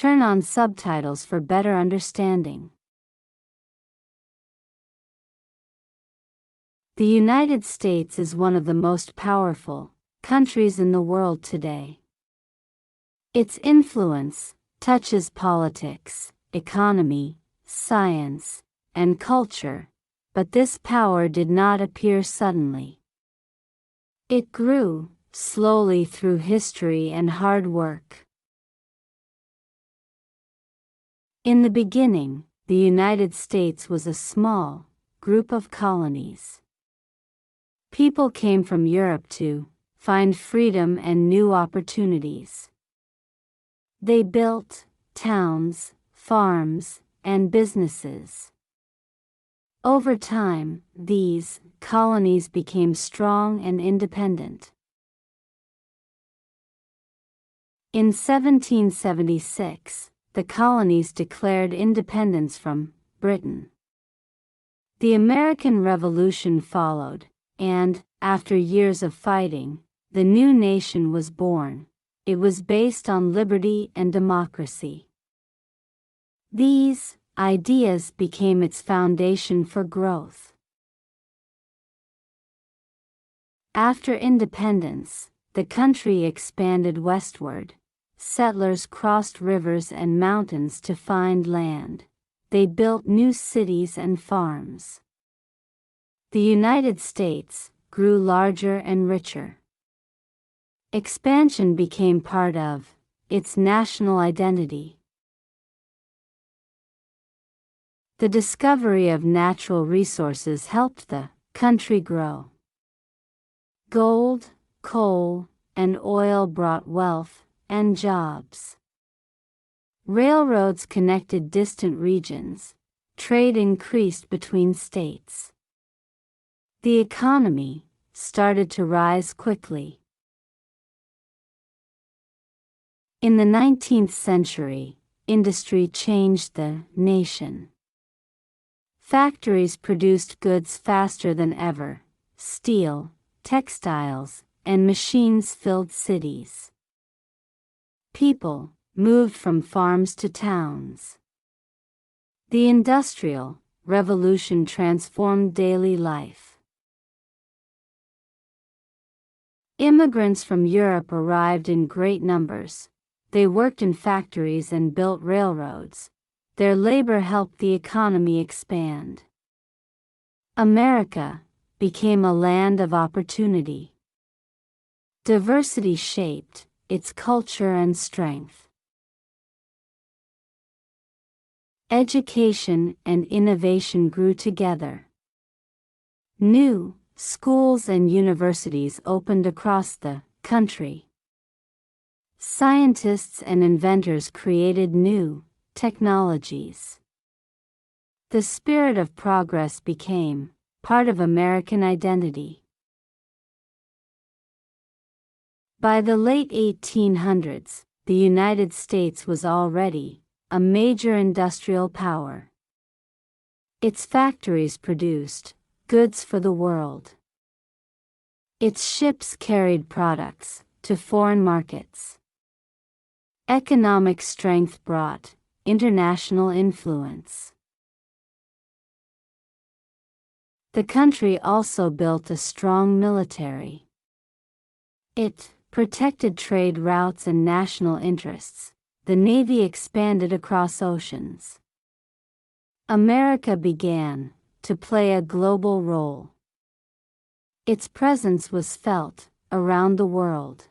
Turn on subtitles for better understanding. The United States is one of the most powerful countries in the world today. Its influence touches politics, economy, science, and culture, but this power did not appear suddenly. It grew slowly through history and hard work. In the beginning, the United States was a small group of colonies. People came from Europe to find freedom and new opportunities. They built towns, farms, and businesses. Over time, these colonies became strong and independent. In 1776, the colonies declared independence from Britain. The American Revolution followed, and, after years of fighting, the new nation was born. It was based on liberty and democracy. These ideas became its foundation for growth. After independence, the country expanded westward. Settlers crossed rivers and mountains to find land. They built new cities and farms. The United States grew larger and richer. Expansion became part of its national identity. The discovery of natural resources helped the country grow. Gold, coal, and oil brought wealth and jobs. Railroads connected distant regions. Trade increased between states. The economy started to rise quickly. In the 19th century, industry changed the nation. Factories produced goods faster than ever. Steel, textiles, and machines filled cities. People moved from farms to towns. The Industrial Revolution transformed daily life. Immigrants from Europe arrived in great numbers. They worked in factories and built railroads. Their labor helped the economy expand. America became a land of opportunity. Diversity shaped its culture and strength. Education and innovation grew together. New schools and universities opened across the country. Scientists and inventors created new technologies. The spirit of progress became part of American identity. By the late 1800s, the United States was already a major industrial power. Its factories produced goods for the world. Its ships carried products to foreign markets. Economic strength brought international influence. The country also built a strong military. It protected trade routes and national interests. The Navy expanded across oceans. America began to play a global role. Its presence was felt around the world.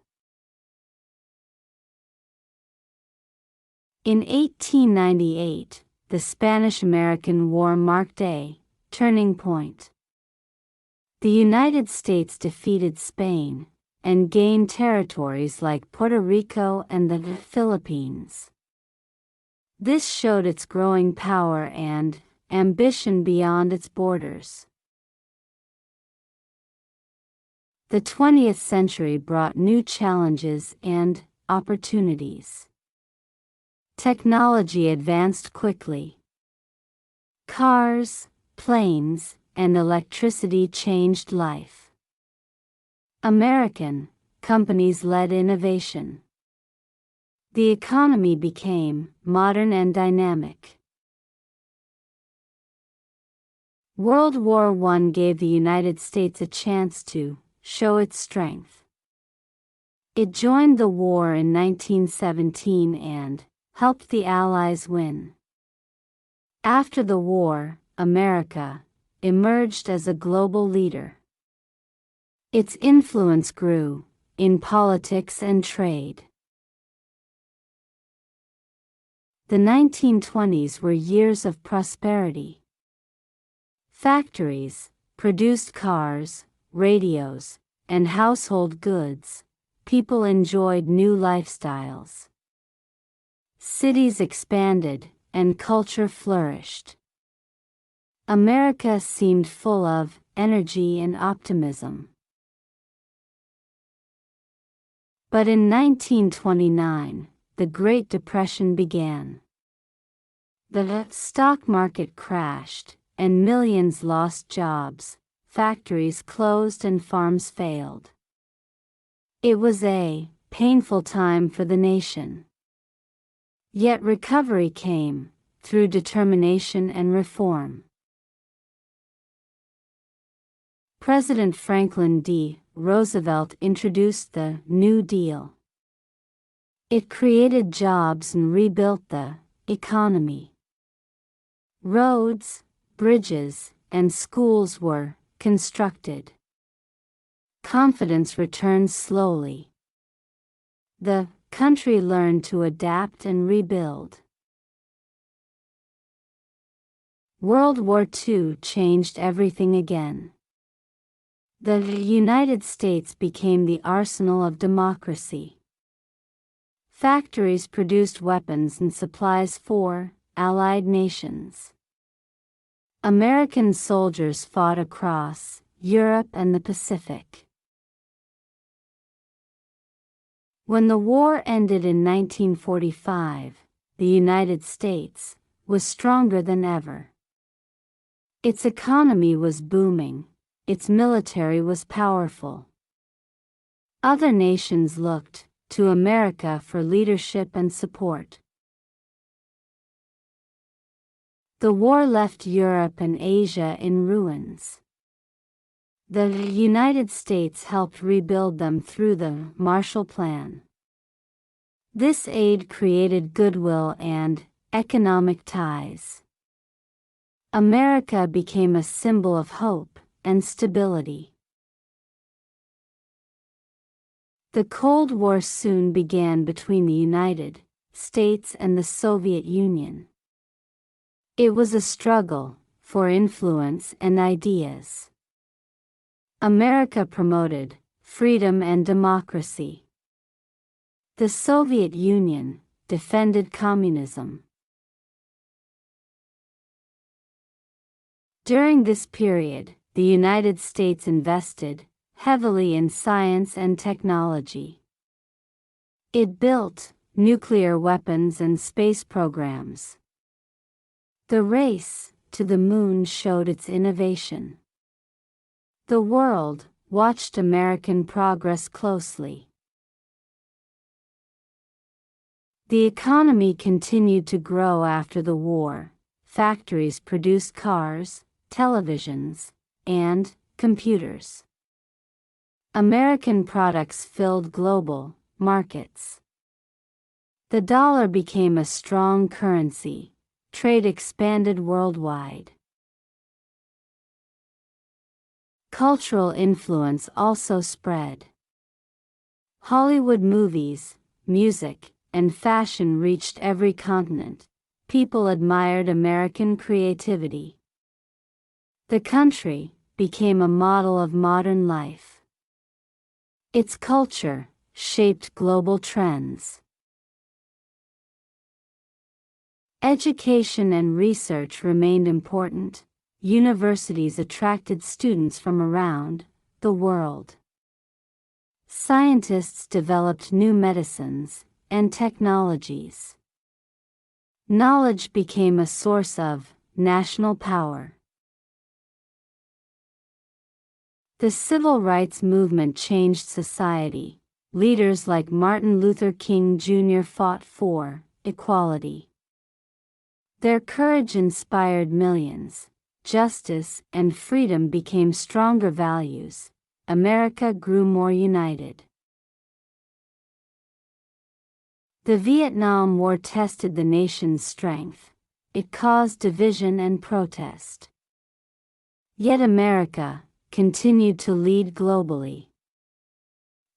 In 1898, the Spanish-American War marked a turning point. The United States defeated Spain and gained territories like Puerto Rico and the Philippines. This showed its growing power and ambition beyond its borders. The 20th century brought new challenges and opportunities. Technology advanced quickly. Cars, planes, and electricity changed life. American companies led innovation. The economy became modern and dynamic. World War I gave the United States a chance to show its strength. It joined the war in 1917 and helped the Allies win. After the war, America emerged as a global leader. Its influence grew in politics and trade. The 1920s were years of prosperity. Factories produced cars, radios, and household goods. People enjoyed new lifestyles. Cities expanded, and culture flourished. America seemed full of energy and optimism. But in 1929, the Great Depression began. The stock market crashed, and millions lost jobs, factories closed and farms failed. It was a painful time for the nation. Yet recovery came through determination and reform. President Franklin D. Roosevelt introduced the New Deal. It created jobs and rebuilt the economy. Roads, bridges, and schools were constructed. Confidence returned slowly. The country learned to adapt and rebuild. World War II changed everything again. The United States became the arsenal of democracy. Factories produced weapons and supplies for Allied nations. American soldiers fought across Europe and the Pacific. When the war ended in 1945, the United States was stronger than ever. Its economy was booming, its military was powerful. Other nations looked to America for leadership and support. The war left Europe and Asia in ruins. The United States helped rebuild them through the Marshall Plan. This aid created goodwill and economic ties. America became a symbol of hope and stability. The Cold War soon began between the United States and the Soviet Union. It was a struggle for influence and ideas. America promoted freedom and democracy. The Soviet Union defended communism. During this period, the United States invested heavily in science and technology. It built nuclear weapons and space programs. The race to the moon showed its innovation. The world watched American progress closely. The economy continued to grow after the war. Factories produced cars, televisions, and computers. American products filled global markets. The dollar became a strong currency. Trade expanded worldwide. Cultural influence also spread. Hollywood movies, music, and fashion reached every continent. People admired American creativity. The country became a model of modern life. Its culture shaped global trends. Education and research remained important. Universities attracted students from around the world. Scientists developed new medicines and technologies. Knowledge became a source of national power. The civil rights movement changed society. leaders like Martin Luther King Jr. fought for equality. Their courage inspired millions. Justice and freedom became stronger values. America grew more united. The Vietnam War tested the nation's strength. It caused division and protest. Yet America continued to lead globally.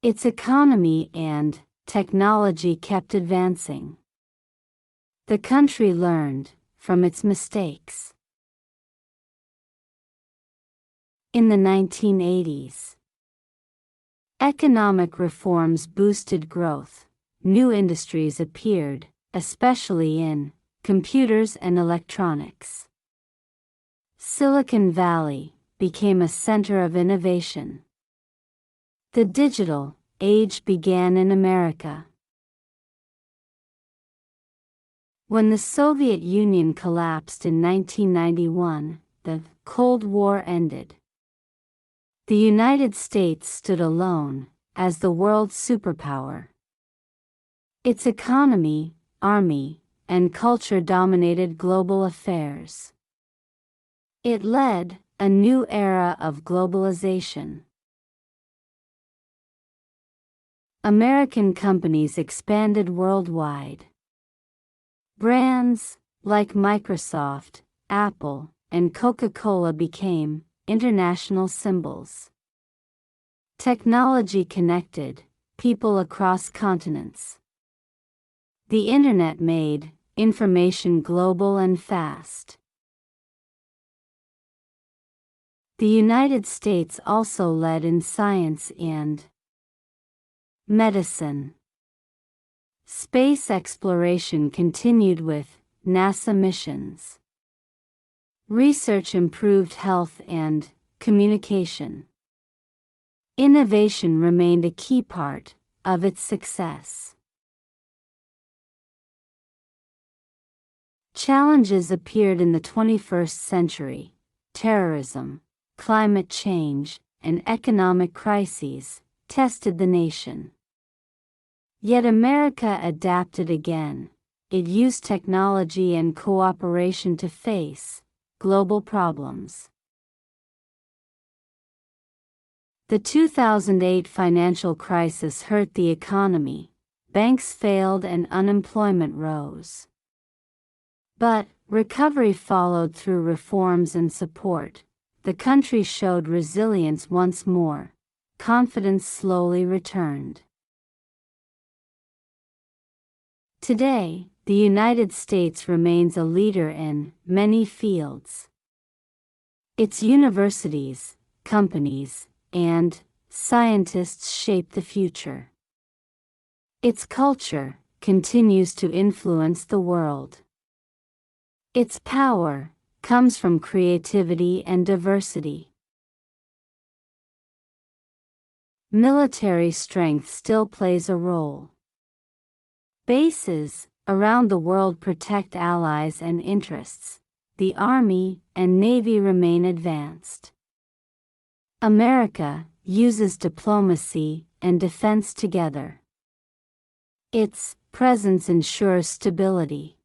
Its economy and technology kept advancing. The country learned from its mistakes. In the 1980s, economic reforms boosted growth. New industries appeared, especially in computers and electronics. Silicon Valley became a center of innovation. The digital age began in America. When the Soviet Union collapsed in 1991, the Cold War ended. The United States stood alone as the world's superpower. Its economy, army, and culture dominated global affairs. It led a new era of globalization. American companies expanded worldwide. Brands like Microsoft, Apple, and Coca-Cola became international symbols. Technology connected people across continents. The Internet made information global and fast. The United States also led in science and medicine. Space exploration continued with NASA missions. Research improved health and communication. Innovation remained a key part of its success. Challenges appeared in the 21st century. Terrorism, climate change, and economic crises tested the nation. Yet America adapted again. It used technology and cooperation to face global problems. The 2008 financial crisis hurt the economy. Banks failed and unemployment rose. But recovery followed through reforms and support. The country showed resilience once more. Confidence slowly returned. Today, the United States remains a leader in many fields. Its universities, companies, and scientists shape the future. Its culture continues to influence the world. Its power comes from creativity and diversity. Military strength still plays a role. Bases around the world protect allies and interests. The Army and Navy remain advanced. America uses diplomacy and defense together. Its presence ensures stability.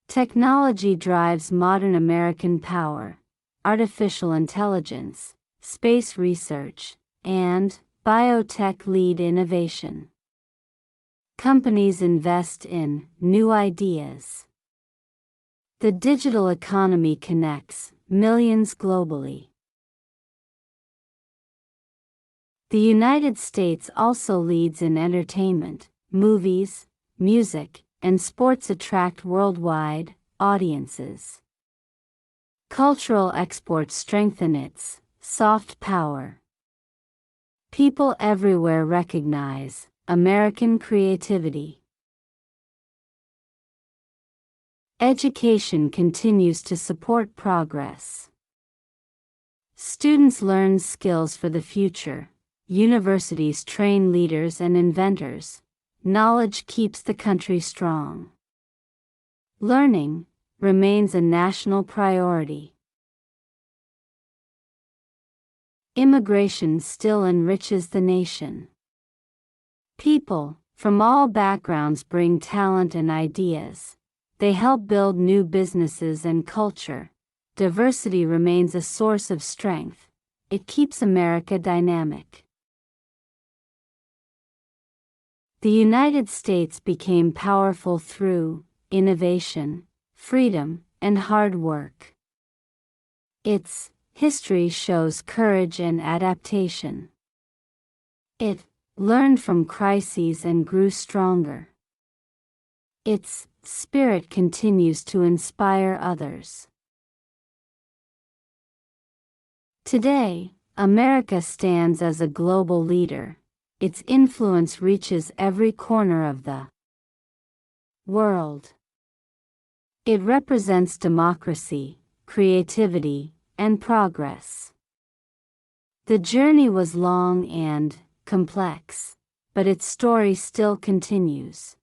Technology drives modern American power. Artificial intelligence, space research, and biotech lead innovation. Companies invest in new ideas. The digital economy connects millions globally. The United States also leads in entertainment. Movies, music, and sports attract worldwide audiences. Cultural exports strengthen its soft power. People everywhere recognize American creativity. Education continues to support progress. Students learn skills for the future. Universities train leaders and inventors. Knowledge keeps the country strong. Learning remains a national priority. immigration still enriches the nation. People from all backgrounds bring talent and ideas. They help build new businesses and culture. Diversity remains a source of strength. It keeps America dynamic. The United States became powerful through innovation, freedom, and hard work. Its history shows courage and adaptation. It learned from crises and grew stronger. Its spirit continues to inspire others. Today, America stands as a global leader. Its influence reaches every corner of the world. It represents democracy, creativity, and progress. The journey was long and complex, but its story still continues.